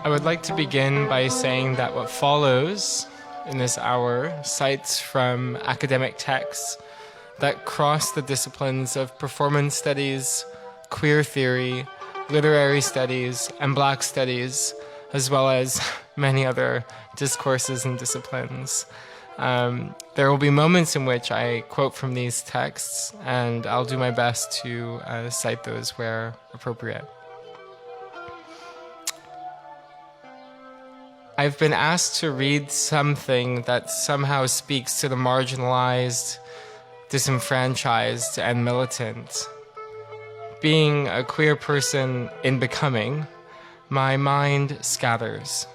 I would like to begin by saying that what follows in this hour cites from academic texts that cross the disciplines of performance studies, queer theory, literary studies, and Black studies, as well as many other discourses and disciplines. There will be moments in which I quote from these texts, and I'll do my best to cite those where appropriate. I've been asked to read something that somehow speaks to the marginalized, disenfranchised, and militant. Being a queer person in becoming, my mind scatters,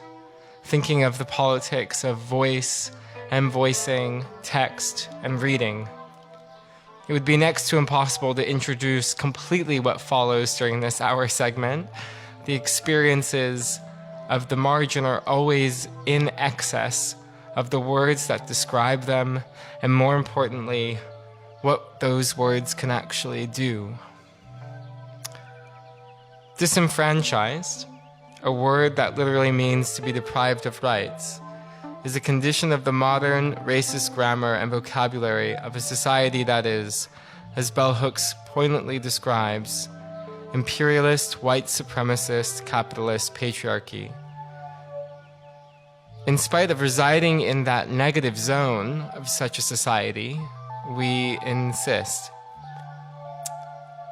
thinking of the politics of voice and voicing, text, and reading. It would be next to impossible to introduce completely what follows during this hour segment. The experiences of the margin are always in excess of the words that describe them, and more importantly, what those words can actually do. Disenfranchised, a word that literally means to be deprived of rights, is a condition of the modern racist grammar and vocabulary of a society that is, as Bell Hooks poignantly describes, imperialist, white supremacist, capitalist patriarchy. In spite of residing in that negative zone of such a society, we insist.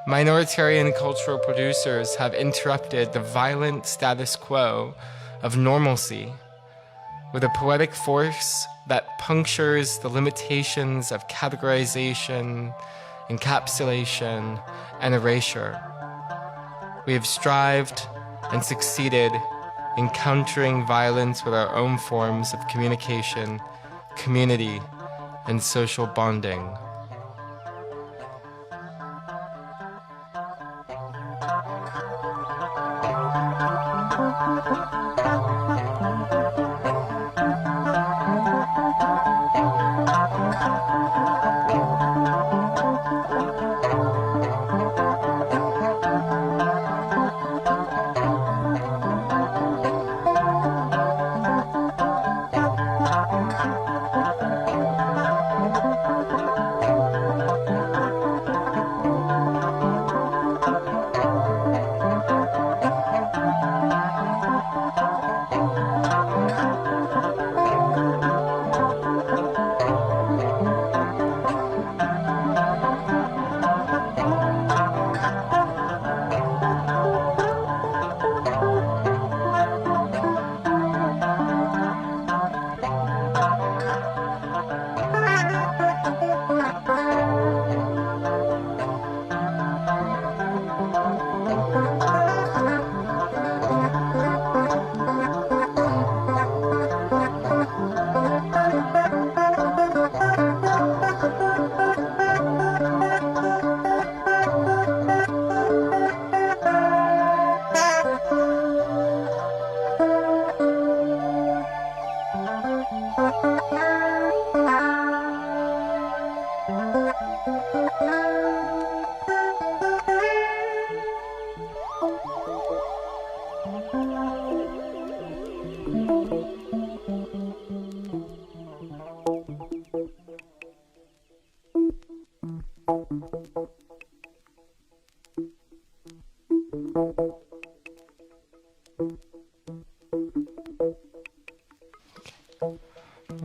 Minoritarian cultural producers have interrupted the violent status quo of normalcy with a poetic force that punctures the limitations of categorization, encapsulation, and erasure. We have strived and succeeded in countering violence with our own forms of communication, community, and social bonding.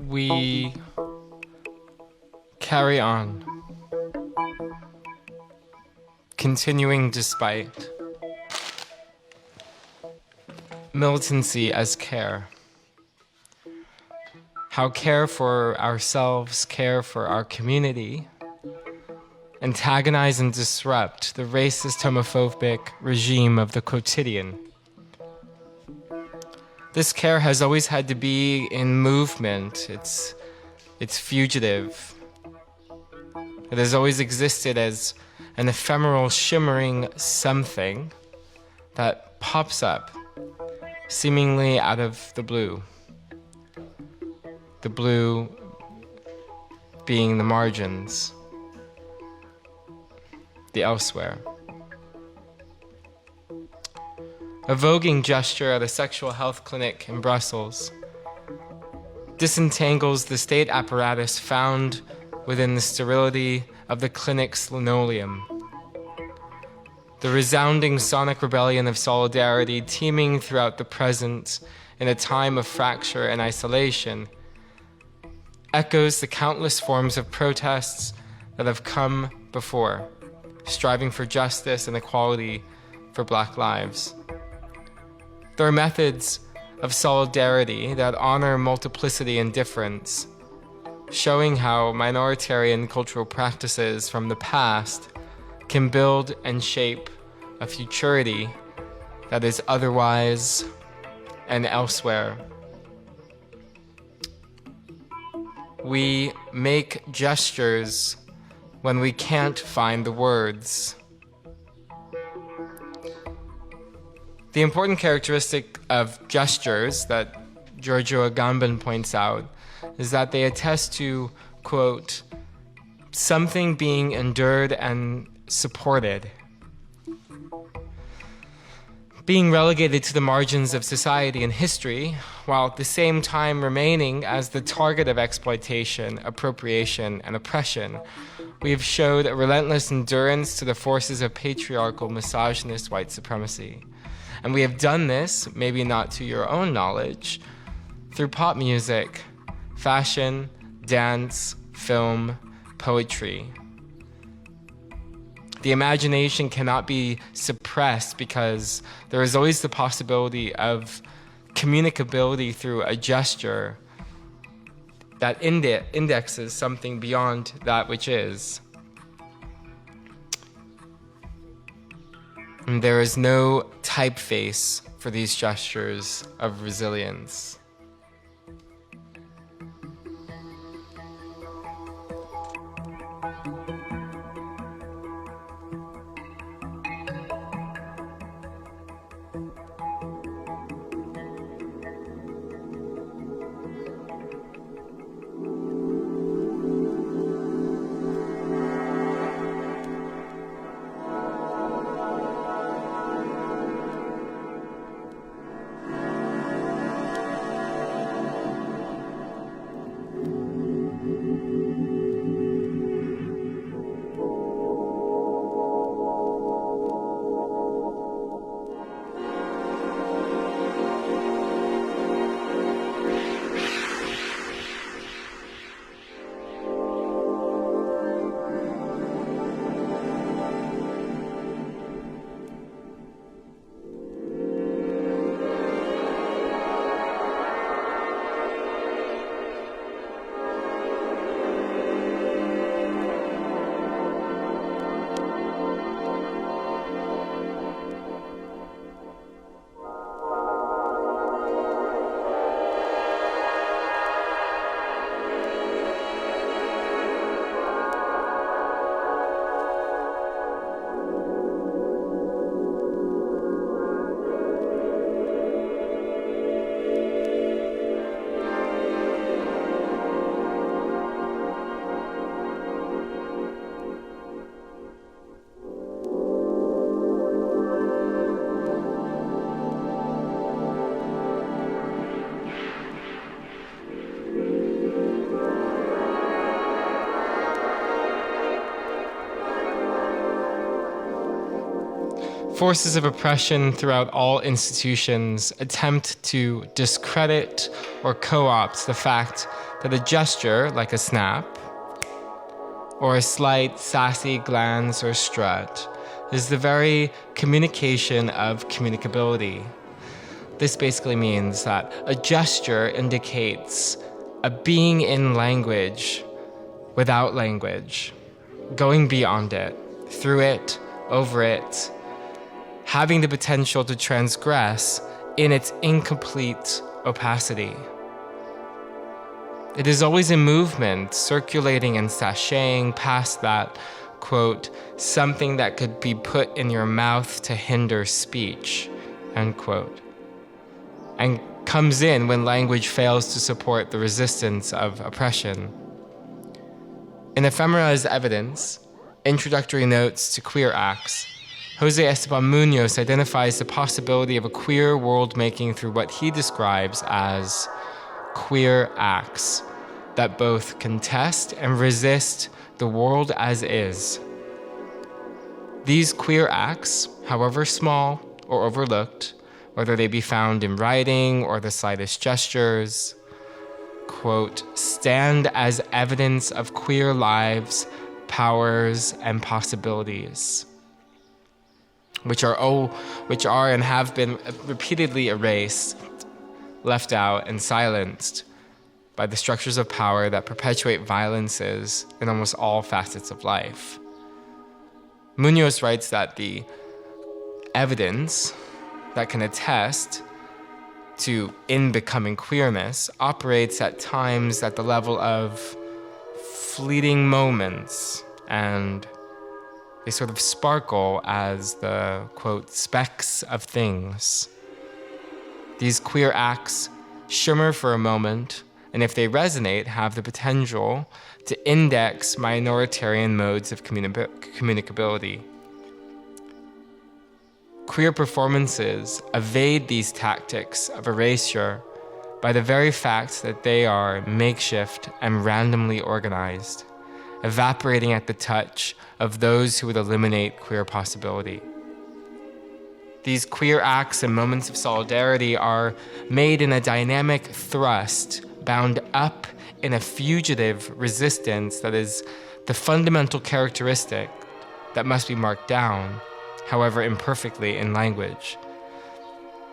We carry on, continuing despite militancy as care. How care for ourselves, care for our community, antagonize and disrupt the racist, homophobic regime of the quotidian. This care has always had to be in movement. It's fugitive. It has always existed as an ephemeral, shimmering something that pops up, seemingly out of the blue. The blue being the margins, the elsewhere. A voguing gesture at a sexual health clinic in Brussels disentangles the state apparatus found within the sterility of the clinic's linoleum. The resounding sonic rebellion of solidarity teeming throughout the present in a time of fracture and isolation echoes the countless forms of protests that have come before, striving for justice and equality for Black lives. There are methods of solidarity that honor multiplicity and difference, showing how minoritarian cultural practices from the past can build and shape a futurity that is otherwise and elsewhere. We make gestures when we can't find the words. The important characteristic of gestures that Giorgio Agamben points out is that they attest to, quote, something being endured and supported, being relegated to the margins of society and history, while at the same time remaining as the target of exploitation, appropriation, and oppression. We have showed a relentless endurance to the forces of patriarchal, misogynist white supremacy. And we have done this, maybe not to your own knowledge, through pop music, fashion, dance, film, poetry. The imagination cannot be suppressed because there is always the possibility of communicability through a gesture that indexes something beyond that which is. And there is no typeface for these gestures of resilience. Forces of oppression throughout all institutions attempt to discredit or co-opt the fact that a gesture, like a snap, or a slight sassy glance or strut, is the very communication of communicability. This basically means that a gesture indicates a being in language without language, going beyond it, through it, over it, having the potential to transgress in its incomplete opacity. It is always in movement, circulating and sashaying past that, quote, something that could be put in your mouth to hinder speech, end quote, and comes in when language fails to support the resistance of oppression. In Ephemera as Evidence, Introductory Notes to Queer Acts, Jose Esteban Munoz identifies the possibility of a queer world-making through what he describes as queer acts that both contest and resist the world as is. These queer acts, however small or overlooked, whether they be found in writing or the slightest gestures, quote, stand as evidence of queer lives, powers, and possibilities, which are and have been repeatedly erased, left out, and silenced by the structures of power that perpetuate violences in almost all facets of life. Munoz writes that the evidence that can attest to in becoming queerness operates at times at the level of fleeting moments, and they sort of sparkle as the, quote, specks of things. These queer acts shimmer for a moment, and if they resonate, have the potential to index minoritarian modes of communicability. Queer performances evade these tactics of erasure by the very fact that they are makeshift and randomly organized, evaporating at the touch of those who would eliminate queer possibility. These queer acts and moments of solidarity are made in a dynamic thrust, bound up in a fugitive resistance that is the fundamental characteristic that must be marked down, however imperfectly, in language.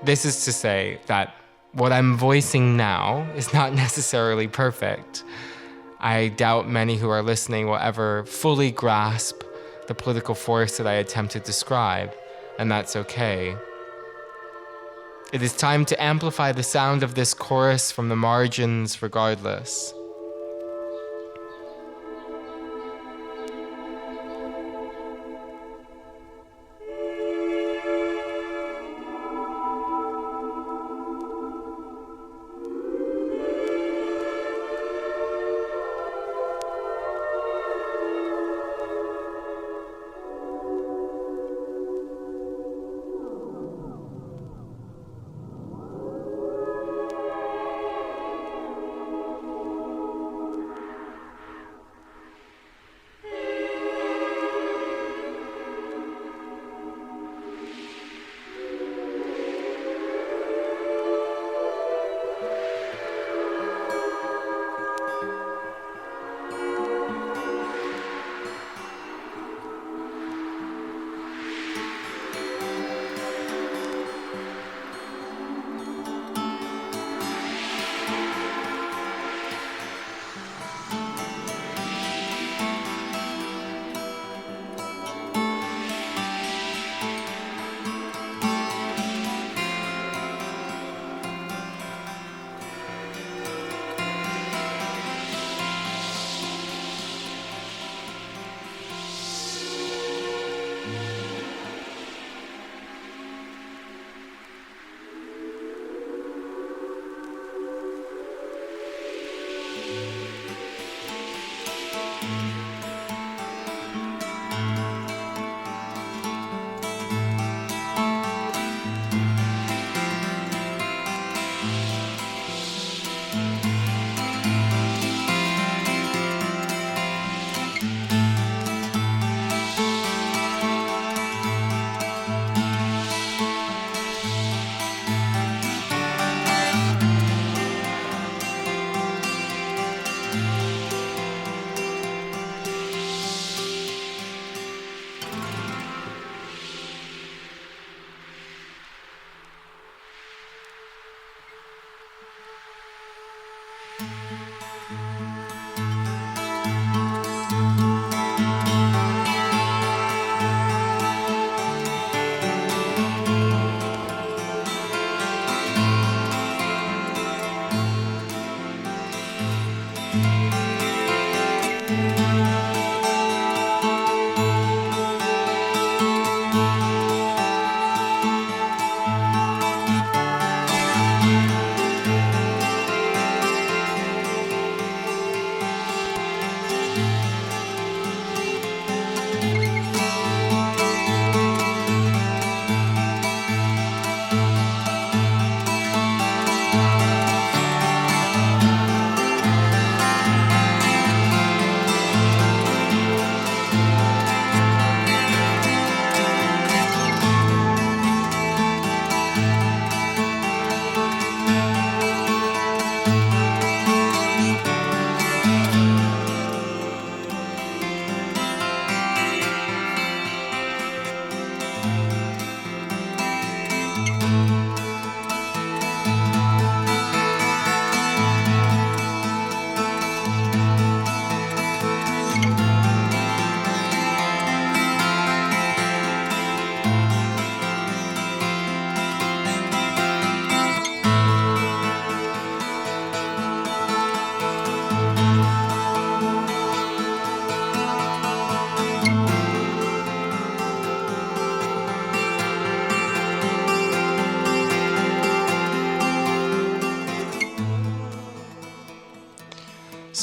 This is to say that what I'm voicing now is not necessarily perfect. I doubt many who are listening will ever fully grasp the political force that I attempt to describe, and that's okay. It is time to amplify the sound of this chorus from the margins regardless.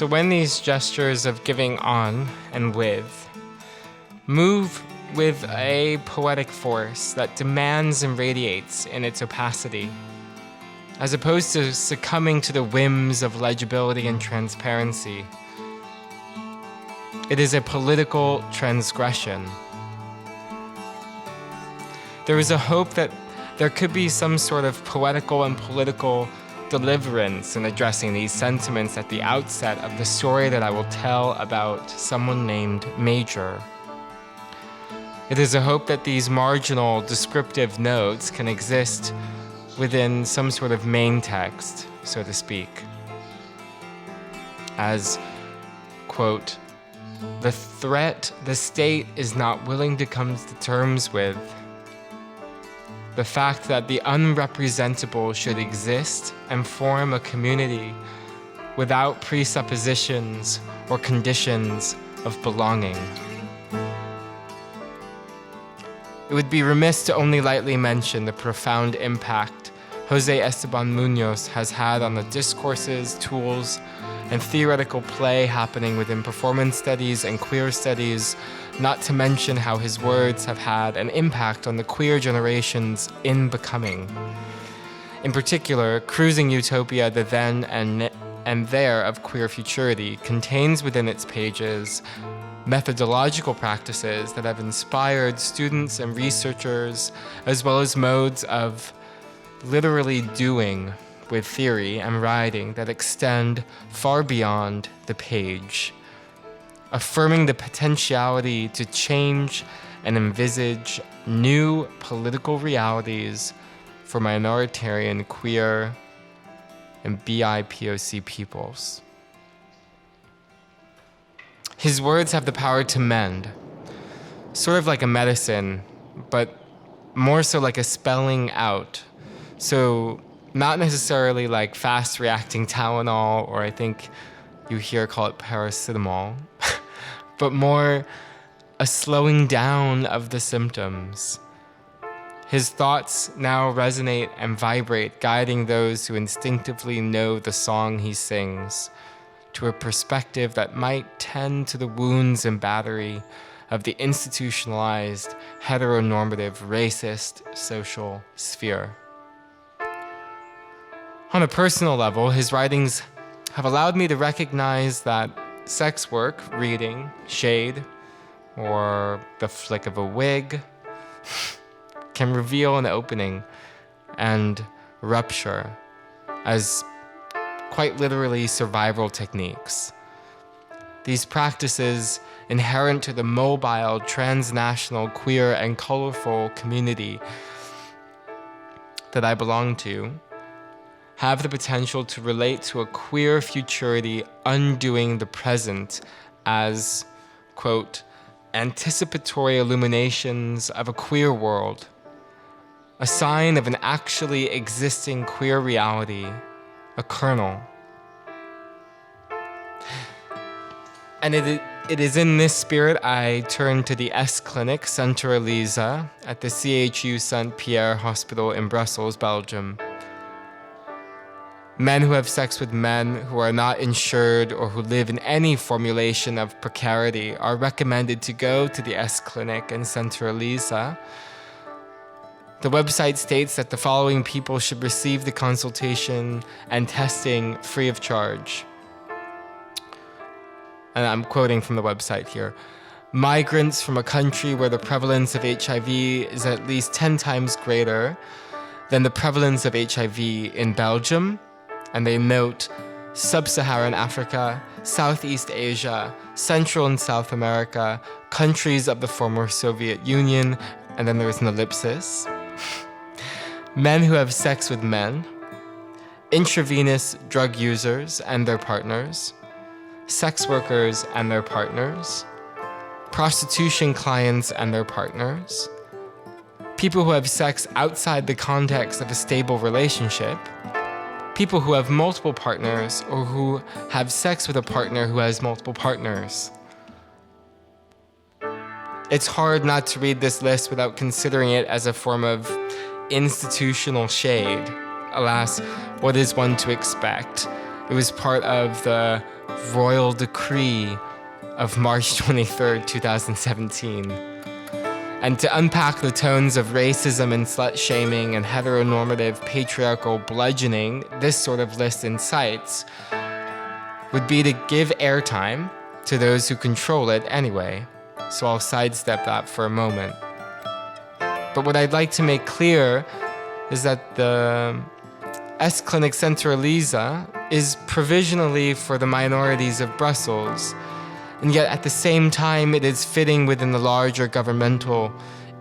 So when these gestures of giving on and with move with a poetic force that demands and radiates in its opacity, as opposed to succumbing to the whims of legibility and transparency, it is a political transgression. There is a hope that there could be some sort of poetical and political deliverance in addressing these sentiments at the outset of the story that I will tell about someone named Major. It is a hope that these marginal descriptive notes can exist within some sort of main text, so to speak. As, quote, the threat the state is not willing to come to terms with, the fact that the unrepresentable should exist and form a community without presuppositions or conditions of belonging. It would be remiss to only lightly mention the profound impact Jose Esteban Munoz has had on the discourses, tools, and theoretical play happening within performance studies and queer studies, not to mention how his words have had an impact on the queer generations in becoming. In particular, Cruising Utopia, the then and there of queer futurity, contains within its pages methodological practices that have inspired students and researchers, as well as modes of literally doing with theory and writing that extend far beyond the page, affirming the potentiality to change and envisage new political realities for minoritarian, queer, and BIPOC peoples. His words have the power to mend, sort of like a medicine, but more so like a spelling out. So not necessarily like fast-reacting Tylenol, or I think you here call it paracetamol, but more a slowing down of the symptoms. His thoughts now resonate and vibrate, guiding those who instinctively know the song he sings to a perspective that might tend to the wounds and battery of the institutionalized, heteronormative, racist social sphere. On a personal level, his writings have allowed me to recognize that sex work, reading, shade, or the flick of a wig can reveal an opening and rupture as quite literally survival techniques. These practices, inherent to the mobile, transnational, queer, and colorful community that I belong to, have the potential to relate to a queer futurity undoing the present as, quote, anticipatory illuminations of a queer world, a sign of an actually existing queer reality, a kernel. And it is in this spirit I turn to the S Clinic Centre Elisa at the CHU Saint-Pierre Hospital in Brussels, Belgium. Men who have sex with men who are not insured or who live in any formulation of precarity are recommended to go to the S Clinic in Centre Elisa. The website states that the following people should receive the consultation and testing free of charge. And I'm quoting from the website here. Migrants from a country where the prevalence of HIV is at least 10 times greater than the prevalence of HIV in Belgium. And they note Sub-Saharan Africa, Southeast Asia, Central and South America, countries of the former Soviet Union, and then there's an ellipsis. Men who have sex with men, intravenous drug users and their partners, sex workers and their partners, prostitution clients and their partners, people who have sex outside the context of a stable relationship, people who have multiple partners or who have sex with a partner who has multiple partners. It's hard not to read this list without considering it as a form of institutional shade. Alas, what is one to expect? It was part of the royal decree of March 23rd, 2017. And to unpack the tones of racism and slut-shaming and heteronormative patriarchal bludgeoning this sort of list incites would be to give airtime to those who control it anyway. So I'll sidestep that for a moment. But what I'd like to make clear is that the S-Clinic Centraliza is provisionally for the minorities of Brussels, and yet at the same time it is fitting within the larger governmental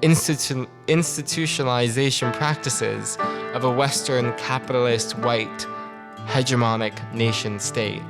institutionalization practices of a Western capitalist white hegemonic nation state.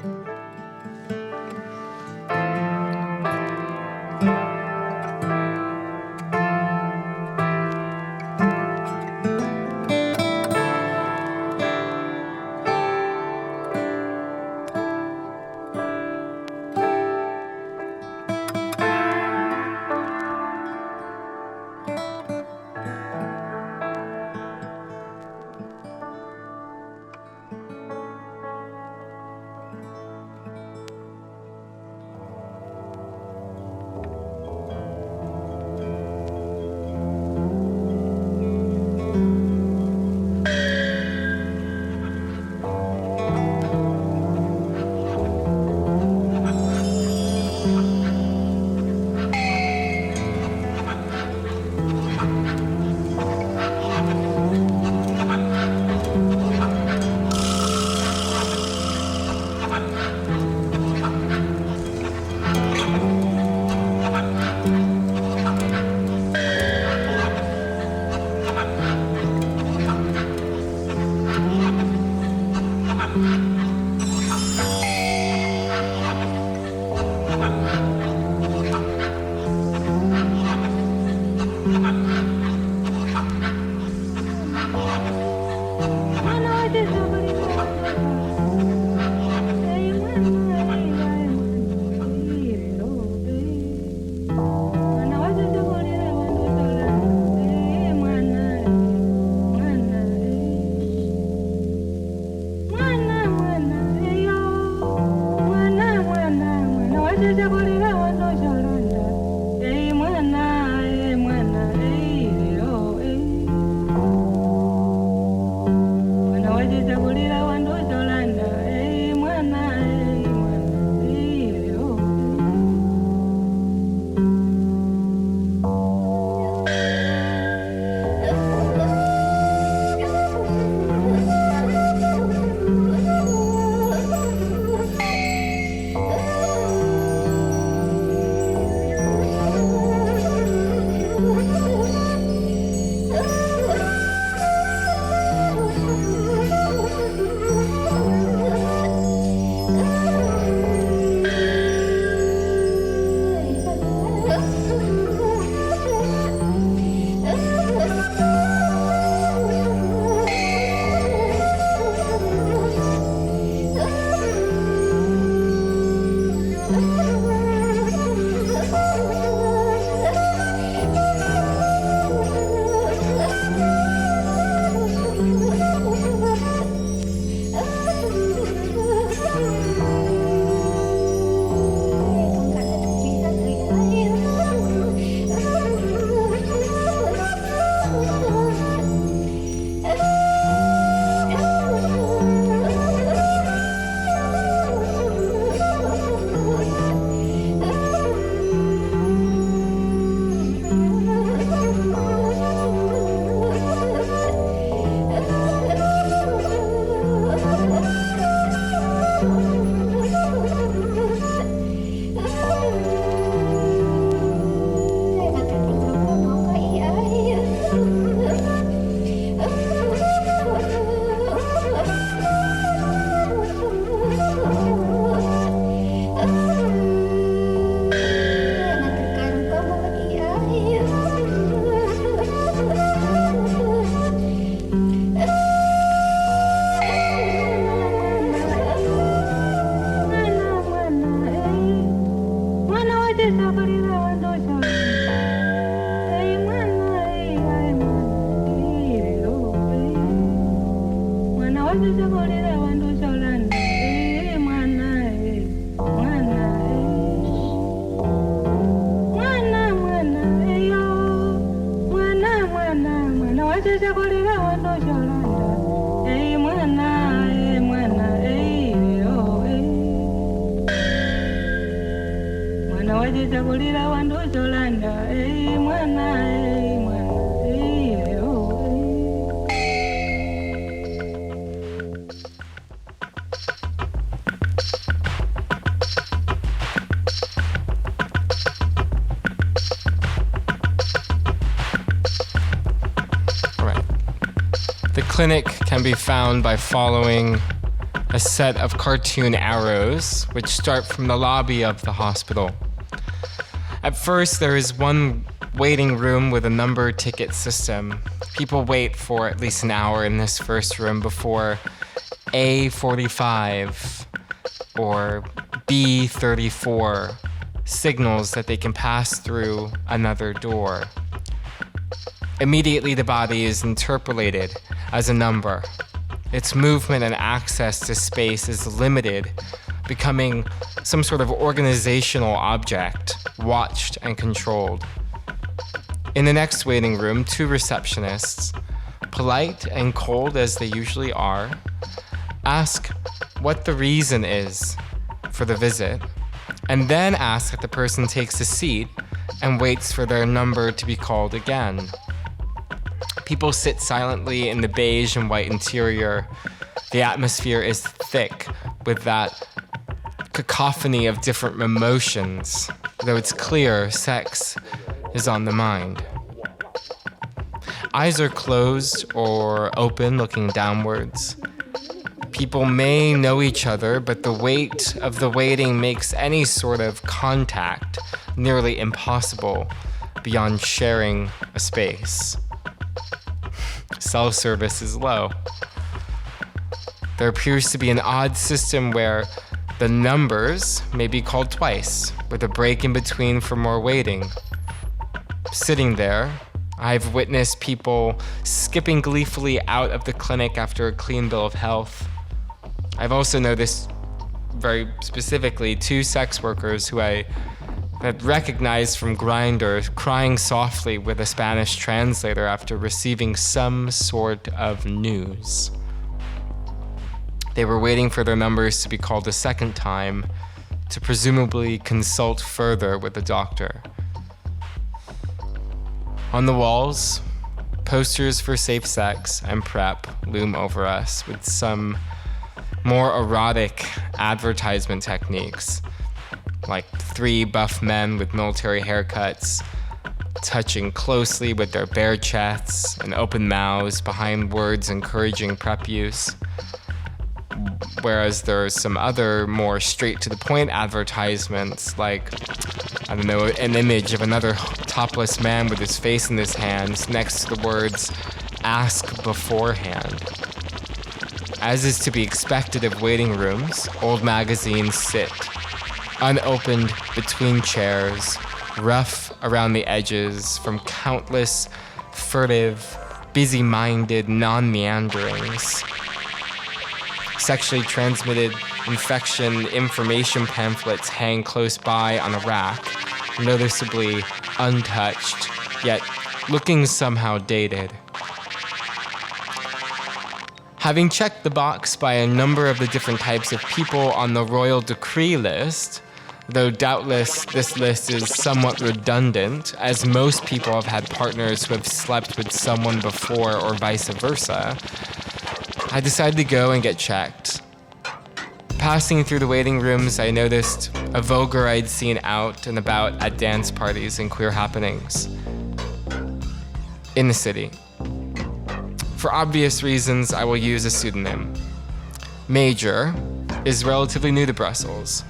The clinic can be found by following a set of cartoon arrows which start from the lobby of the hospital. At first, there is one waiting room with a number ticket system. People wait for at least an hour in this first room before A45 or B34 signals that they can pass through another door. Immediately, the body is interpolated as a number. Its movement and access to space is limited, becoming some sort of organizational object, watched and controlled. In the next waiting room, two receptionists, polite and cold as they usually are, ask what the reason is for the visit, and then ask that the person takes a seat and waits for their number to be called again. People sit silently in the beige and white interior. The atmosphere is thick with that cacophony of different emotions, though it's clear sex is on the mind. Eyes are closed or open, looking downwards. People may know each other, but the weight of the waiting makes any sort of contact nearly impossible beyond sharing a space. Cell service is low. There appears to be an odd system where the numbers may be called twice, with a break in between for more waiting. Sitting there, I've witnessed people skipping gleefully out of the clinic after a clean bill of health. I've also noticed, very specifically, two sex workers who I had recognized from Grindr crying softly with a Spanish translator after receiving some sort of news. They were waiting for their numbers to be called a second time to presumably consult further with the doctor. On the walls, posters for safe sex and PrEP loom over us with some more erotic advertisement techniques, like three buff men with military haircuts touching closely with their bare chests and open mouths behind words encouraging PrEP use. Whereas there are some other more straight-to-the-point advertisements, like, I don't know, an image of another topless man with his face in his hands next to the words, "Ask beforehand." As is to be expected of waiting rooms, old magazines sit unopened between chairs, rough around the edges from countless furtive, busy-minded non-meanderings. Sexually transmitted infection information pamphlets hang close by on a rack, noticeably untouched, yet looking somehow dated. Having checked the box by a number of the different types of people on the royal decree list, though doubtless this list is somewhat redundant, as most people have had partners who have slept with someone before or vice versa, I decided to go and get checked. Passing through the waiting rooms, I noticed a voguer I'd seen out and about at dance parties and queer happenings in the city. For obvious reasons, I will use a pseudonym. Major is relatively new to Brussels,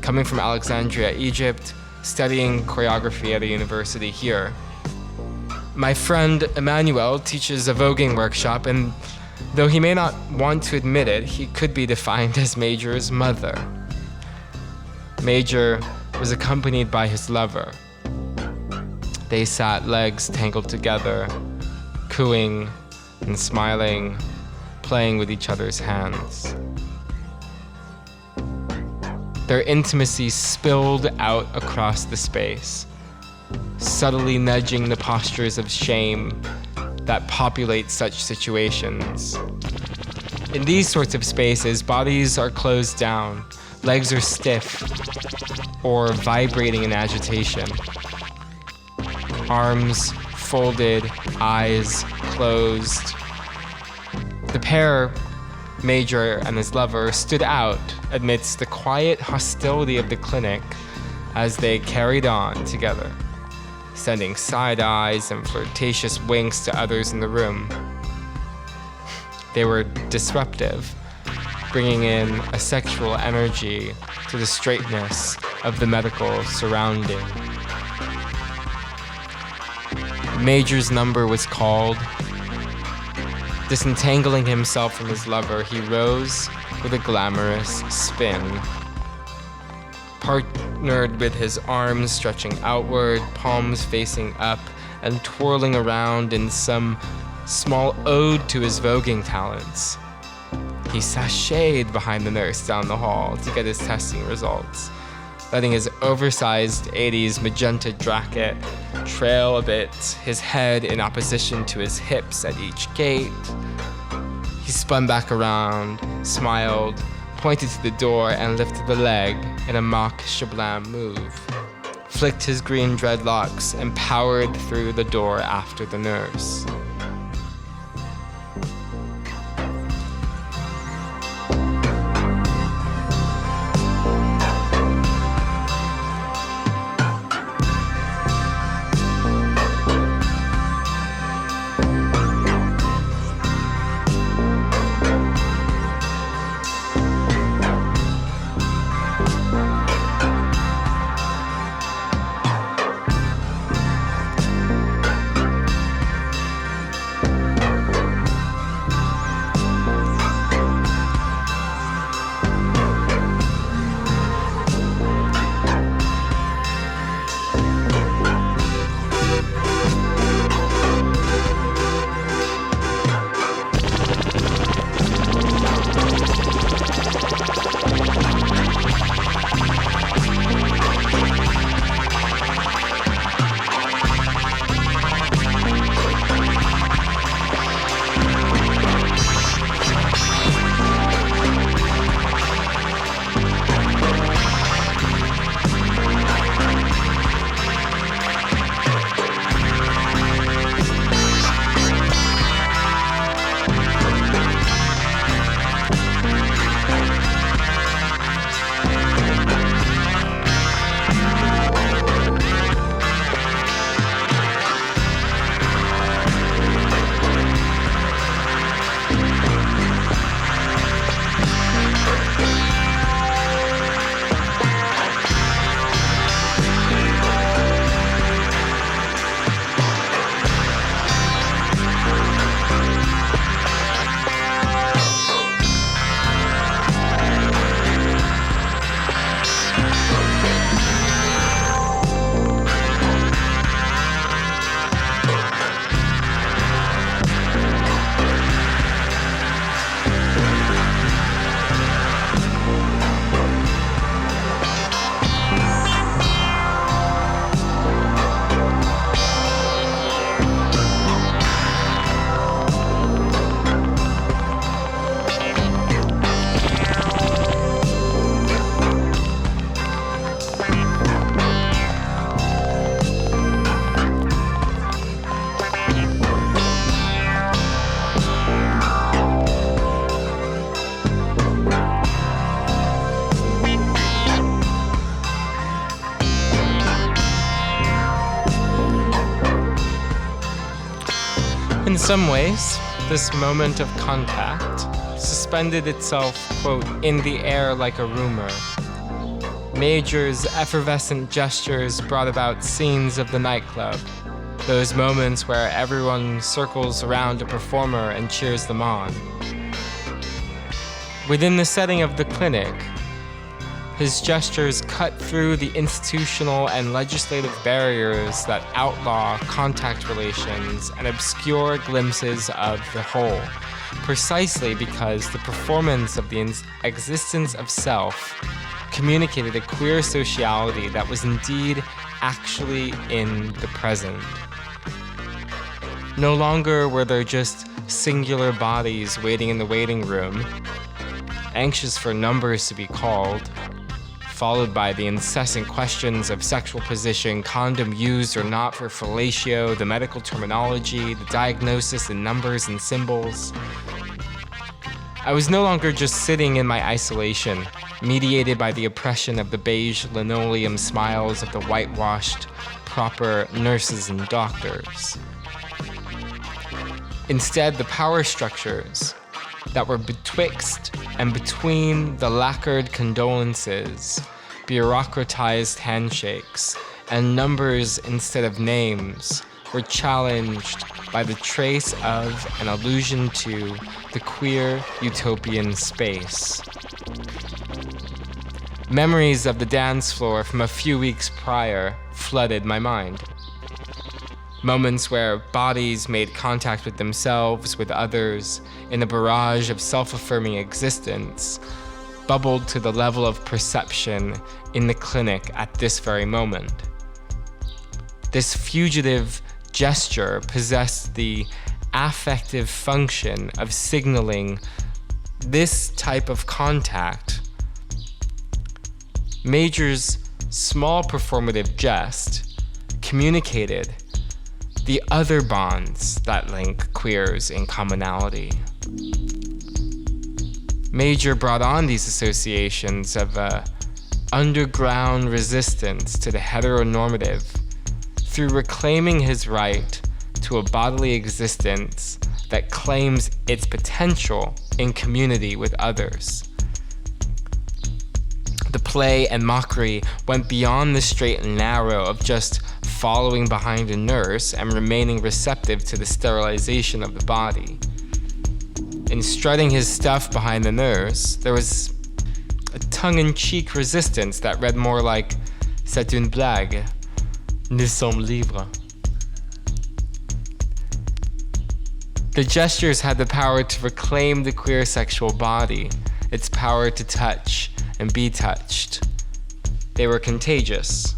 coming from Alexandria, Egypt, studying choreography at a university here. My friend Emmanuel teaches a voguing workshop, and though he may not want to admit it, he could be defined as Major's mother. Major was accompanied by his lover. They sat legs tangled together, cooing and smiling, playing with each other's hands. Their intimacy spilled out across the space, subtly nudging the postures of shame that populate such situations. In these sorts of spaces, bodies are closed down, legs are stiff, or vibrating in agitation. Arms folded, eyes closed. The pair, Major and his lover, stood out amidst the quiet hostility of the clinic as they carried on together, sending side eyes and flirtatious winks to others in the room. They were disruptive, bringing in a sexual energy to the straightness of the medical surrounding. Major's number was called. Disentangling himself from his lover, he rose with a glamorous spin. Partnered with his arms stretching outward, palms facing up, and twirling around in some small ode to his voguing talents. He sashayed behind the nurse down the hall to get his testing results, letting his oversized 80s magenta jacket trail a bit, his head in opposition to his hips at each gate. He spun back around, smiled, pointed to the door, and lifted the leg in a mock Shablam move, flicked his green dreadlocks, and powered through the door after the nurse. In some ways, this moment of contact suspended itself, quote, in the air like a rumor. Major's effervescent gestures brought about scenes of the nightclub, those moments where everyone circles around a performer and cheers them on. Within the setting of the clinic, his gestures cut through the institutional and legislative barriers that outlaw contact relations and obscure glimpses of the whole, precisely because the performance of the existence of self communicated a queer sociality that was indeed actually in the present. No longer were there just singular bodies waiting in the waiting room, anxious for numbers to be called, followed by the incessant questions of sexual position, condom used or not for fellatio, the medical terminology, the diagnosis in numbers and symbols. I was no longer just sitting in my isolation, mediated by the oppression of the beige linoleum smiles of the whitewashed, proper nurses and doctors. Instead, the power structures that were betwixt and between the lacquered condolences, bureaucratized handshakes, and numbers instead of names were challenged by the trace of an allusion to the queer utopian space. Memories of the dance floor from a few weeks prior flooded my mind. Moments where bodies made contact with themselves, with others, in a barrage of self-affirming existence, bubbled to the level of perception in the clinic at this very moment. This fugitive gesture possessed the affective function of signaling this type of contact. Major's small performative jest communicated the other bonds that link queers in commonality. Major brought on these associations of underground resistance to the heteronormative through reclaiming his right to a bodily existence that claims its potential in community with others. The play and mockery went beyond the straight and narrow of just following behind a nurse and remaining receptive to the sterilization of the body. In strutting his stuff behind the nurse, there was a tongue-in-cheek resistance that read more like "C'est une blague, nous sommes libres." The gestures had the power to reclaim the queer sexual body, its power to touch and be touched. They were contagious,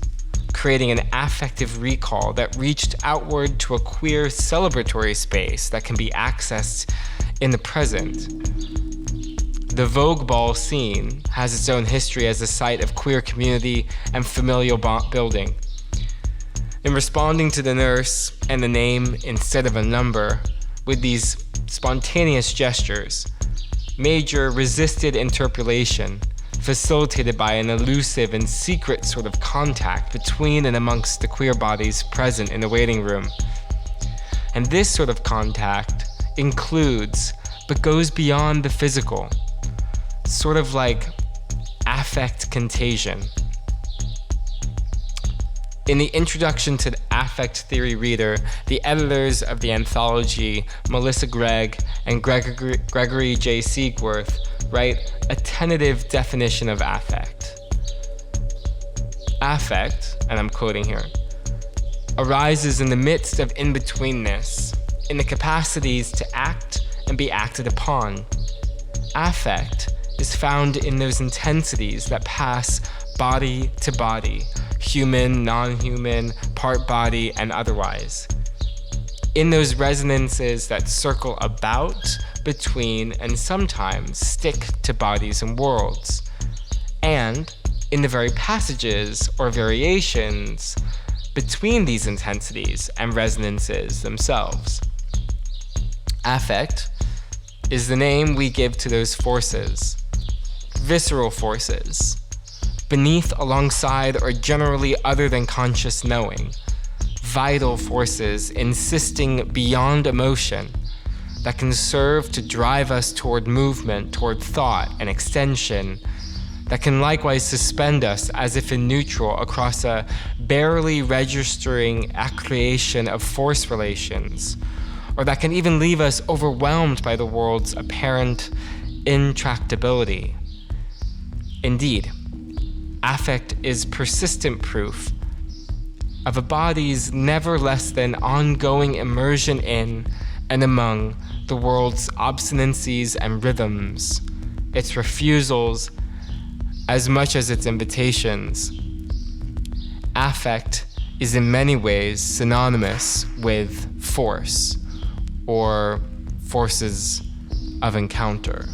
creating an affective recall that reached outward to a queer celebratory space that can be accessed in the present. The Vogue Ball scene has its own history as a site of queer community and familial building. In responding to the nurse and the name instead of a number, with these spontaneous gestures, Major resisted interpolation, facilitated by an elusive and secret sort of contact between and amongst the queer bodies present in the waiting room. And this sort of contact includes, but goes beyond the physical, sort of like affect contagion. In the introduction to the Affect Theory Reader, the editors of the anthology, Melissa Gregg and Gregory J. Siegworth, write a tentative definition of affect. Affect, and I'm quoting here, arises in the midst of in-betweenness, in the capacities to act and be acted upon. Affect is found in those intensities that pass body to body, human, non-human, part body, and otherwise. In those resonances that circle about, between, and sometimes stick to bodies and worlds. And in the very passages or variations between these intensities and resonances themselves. Affect is the name we give to those forces, visceral forces, beneath, alongside, or generally other than conscious knowing, vital forces insisting beyond emotion that can serve to drive us toward movement, toward thought and extension, that can likewise suspend us as if in neutral across a barely registering accretion of force relations, or that can even leave us overwhelmed by the world's apparent intractability. Indeed, affect is persistent proof of a body's never less than ongoing immersion in and among the world's obstinacies and rhythms, its refusals as much as its invitations. Affect is in many ways synonymous with force, or forces of encounter.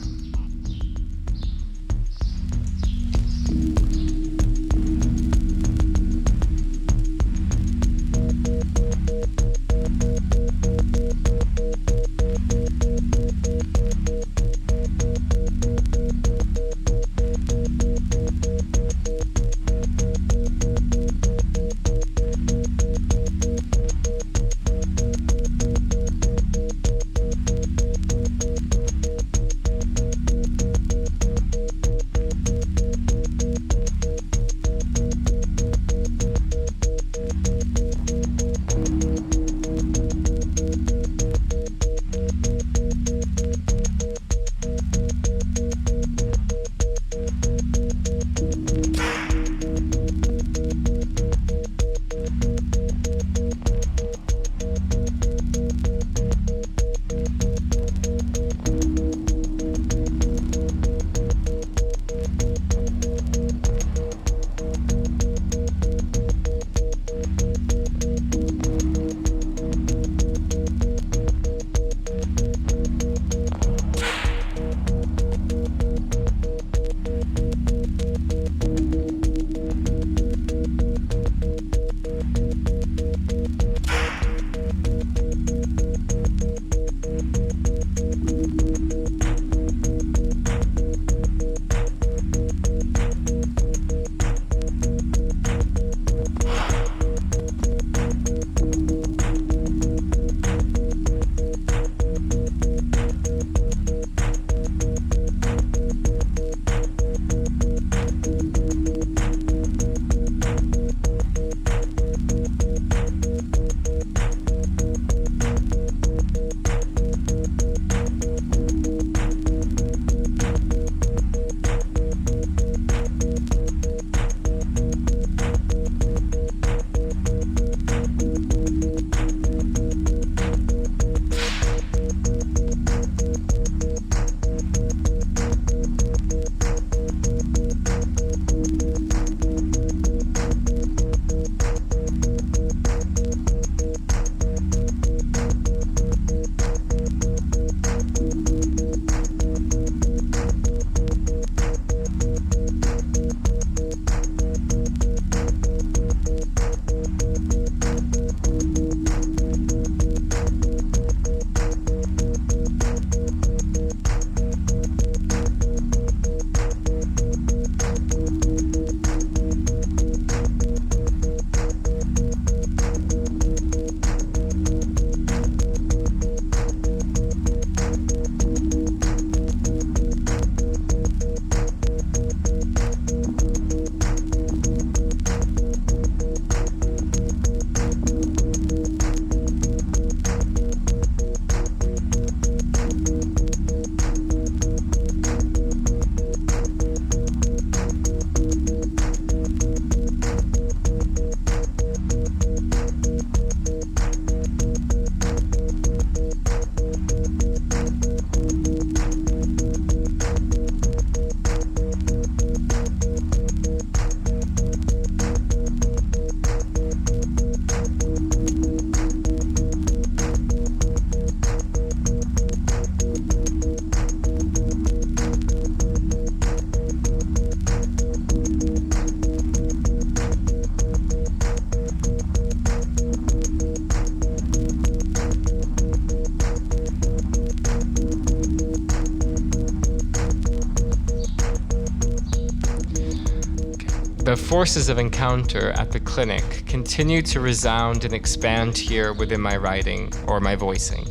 The forces of encounter at the clinic continue to resound and expand here within my writing or my voicing.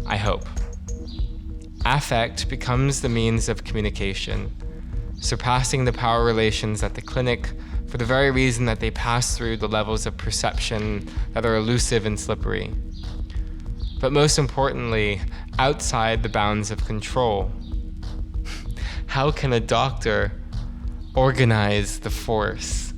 I hope. Affect becomes the means of communication, surpassing the power relations at the clinic for the very reason that they pass through the levels of perception that are elusive and slippery. But most importantly, outside the bounds of control. How can a doctor organize the force?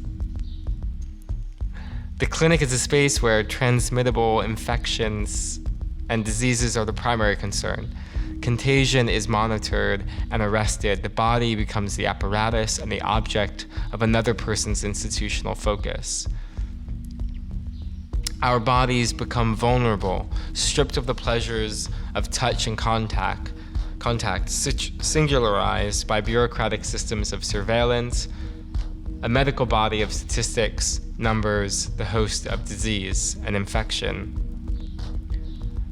The clinic is a space where transmittable infections and diseases are the primary concern. Contagion is monitored and arrested. The body becomes the apparatus and the object of another person's institutional focus. Our bodies become vulnerable, stripped of the pleasures of touch and contact, singularized by bureaucratic systems of surveillance, a medical body of statistics, numbers, the host of disease and infection.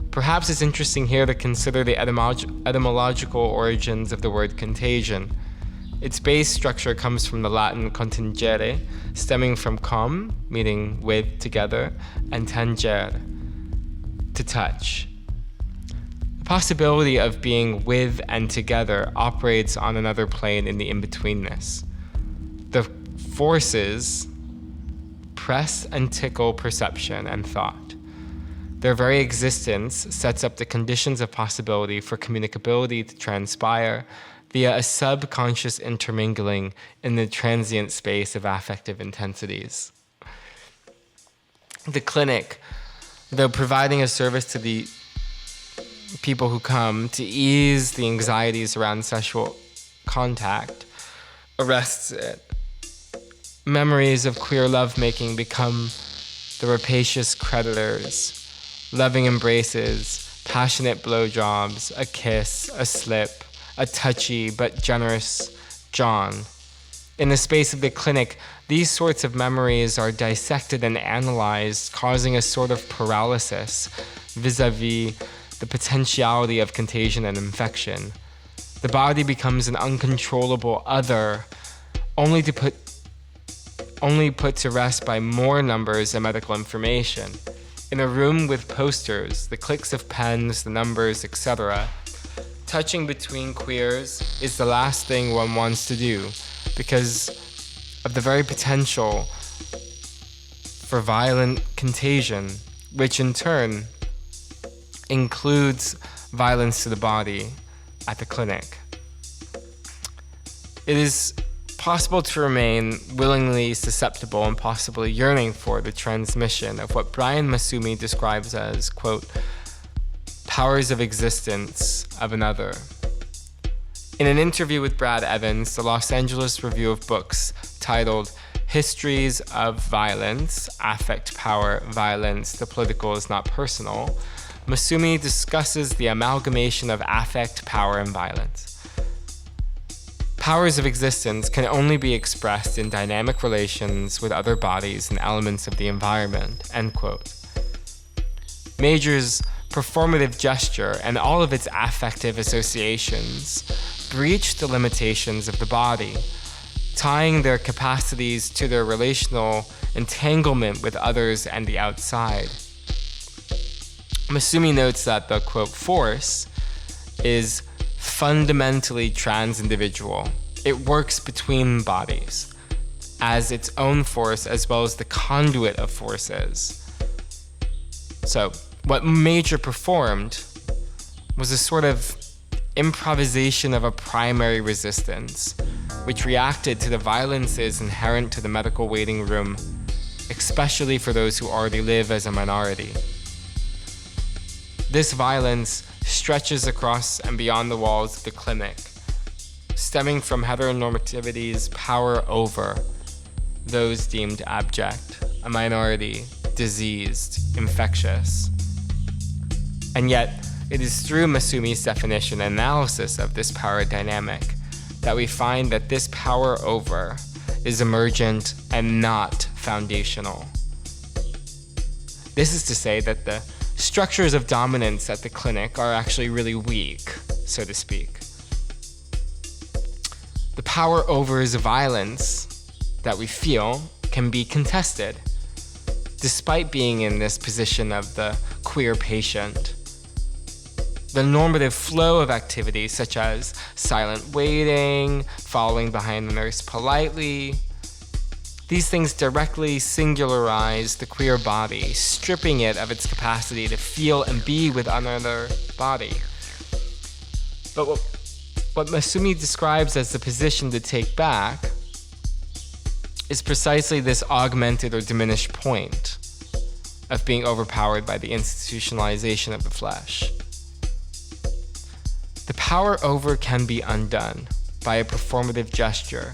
Perhaps it's interesting here to consider the etymological origins of the word contagion. Its base structure comes from the Latin contingere, stemming from com, meaning with, together, and tangere, to touch. The possibility of being with and together operates on another plane in the in-betweenness. The forces press and tickle perception and thought. Their very existence sets up the conditions of possibility for communicability to transpire via a subconscious intermingling in the transient space of affective intensities. The clinic, though providing a service to the people who come to ease the anxieties around sexual contact, arrests it. Memories of queer lovemaking become the rapacious creditors. Loving embraces, passionate blowjobs, a kiss, a slip, a touchy but generous John. In the space of the clinic, these sorts of memories are dissected and analyzed, causing a sort of paralysis vis-a-vis the potentiality of contagion and infection. The body becomes an uncontrollable other, only put to rest by more numbers and medical information. In a room with posters, the clicks of pens, the numbers, etc., touching between queers is the last thing one wants to do because of the very potential for violent contagion, which in turn includes violence to the body at the clinic. It is possible to remain willingly susceptible and possibly yearning for the transmission of what Brian Masumi describes as, quote, powers of existence of another. In an interview with Brad Evans, the Los Angeles Review of Books, titled Histories of Violence, Affect, Power, Violence, the Political is Not Personal, Masumi discusses the amalgamation of affect, power, and violence. Powers of existence can only be expressed in dynamic relations with other bodies and elements of the environment, end quote. Major's performative gesture and all of its affective associations breach the limitations of the body, tying their capacities to their relational entanglement with others and the outside. Masumi notes that the, quote, force is fundamentally trans-individual. It works between bodies as its own force as well as the conduit of forces. So what Major performed was a sort of improvisation of a primary resistance, which reacted to the violences inherent to the medical waiting room, especially for those who already live as a minority. This violence stretches across and beyond the walls of the clinic, stemming from heteronormativity's power over those deemed abject, a minority, diseased, infectious. And yet, it is through Masumi's definition and analysis of this power dynamic that we find that this power over is emergent and not foundational. This is to say that the structures of dominance at the clinic are actually really weak, so to speak. The power over is violence that we feel can be contested, despite being in this position of the queer patient. The normative flow of activities such as silent waiting, following behind the nurse politely, these things directly singularize the queer body, stripping it of its capacity to feel and be with another body. But what Masumi describes as the position to take back is precisely this augmented or diminished point of being overpowered by the institutionalization of the flesh. The power over can be undone by a performative gesture,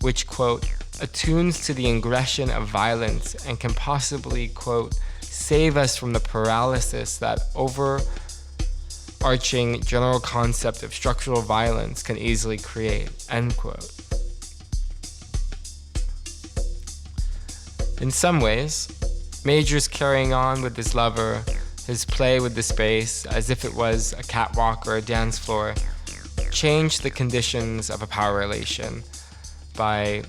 which, quote, attunes to the ingression of violence and can possibly, quote, save us from the paralysis that overarching general concept of structural violence can easily create, end quote. In some ways, Major's carrying on with his lover, his play with the space as if it was a catwalk or a dance floor, changed the conditions of a power relation by,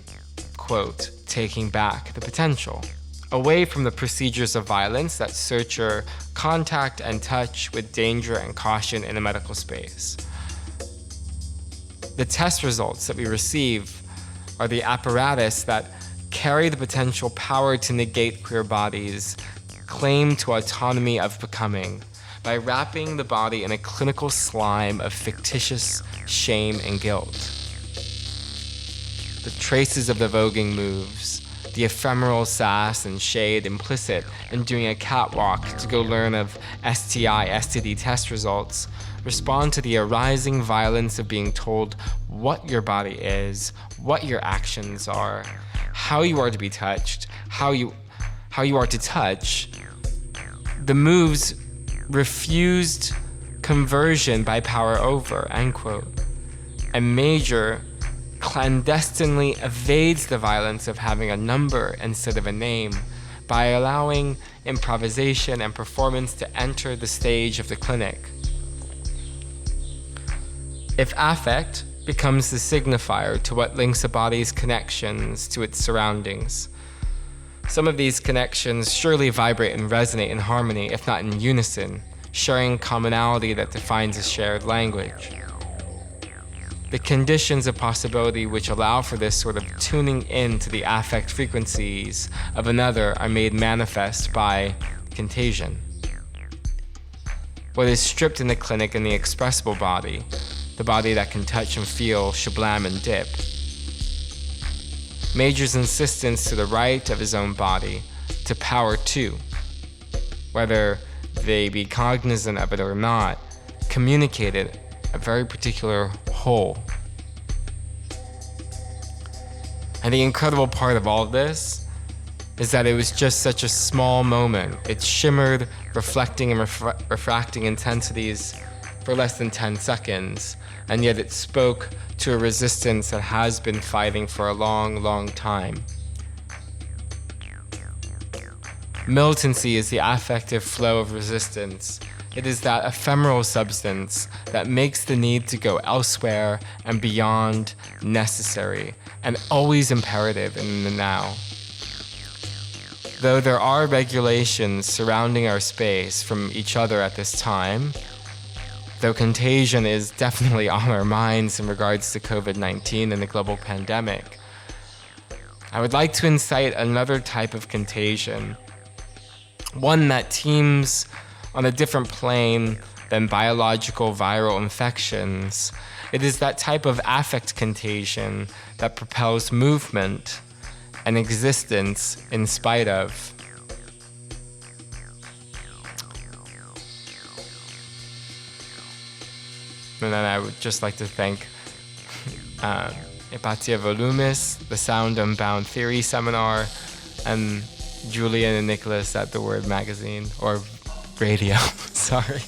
quote, taking back the potential, away from the procedures of violence that suture contact and touch with danger and caution in a medical space. The test results that we receive are the apparatus that carry the potential power to negate queer bodies' claim to autonomy of becoming by wrapping the body in a clinical slime of fictitious shame and guilt. The traces of the voguing moves, the ephemeral sass and shade implicit in doing a catwalk to go learn of STI, STD test results, respond to the arising violence of being told what your body is, what your actions are, how you are to be touched, how you are to touch. The moves refused conversion by power over, end quote. A Major clandestinely evades the violence of having a number instead of a name by allowing improvisation and performance to enter the stage of the clinic. If affect becomes the signifier to what links a body's connections to its surroundings, some of these connections surely vibrate and resonate in harmony, if not in unison, sharing commonality that defines a shared language. The conditions of possibility which allow for this sort of tuning in to the affect frequencies of another are made manifest by contagion. What is stripped in the clinic in the expressible body, the body that can touch and feel, shablam and dip. Major's insistence to the right of his own body, to power too, whether they be cognizant of it or not, communicated a very particular whole. And the incredible part of all of this is that it was just such a small moment. It shimmered, reflecting and refracting intensities for less than 10 seconds, and yet it spoke to a resistance that has been fighting for a long, long time. Militancy is the affective flow of resistance. It is that ephemeral substance that makes the need to go elsewhere and beyond necessary and always imperative in the now. Though there are regulations surrounding our space from each other at this time, though contagion is definitely on our minds in regards to COVID-19 and the global pandemic, I would like to incite another type of contagion, one that teems on a different plane than biological viral infections. It is that type of affect contagion that propels movement and existence in spite of. And then I would just like to thank Epatia Volumis, the Sound Unbound Theory Seminar, and Julian and Nicholas at The Word Magazine, or radio, sorry.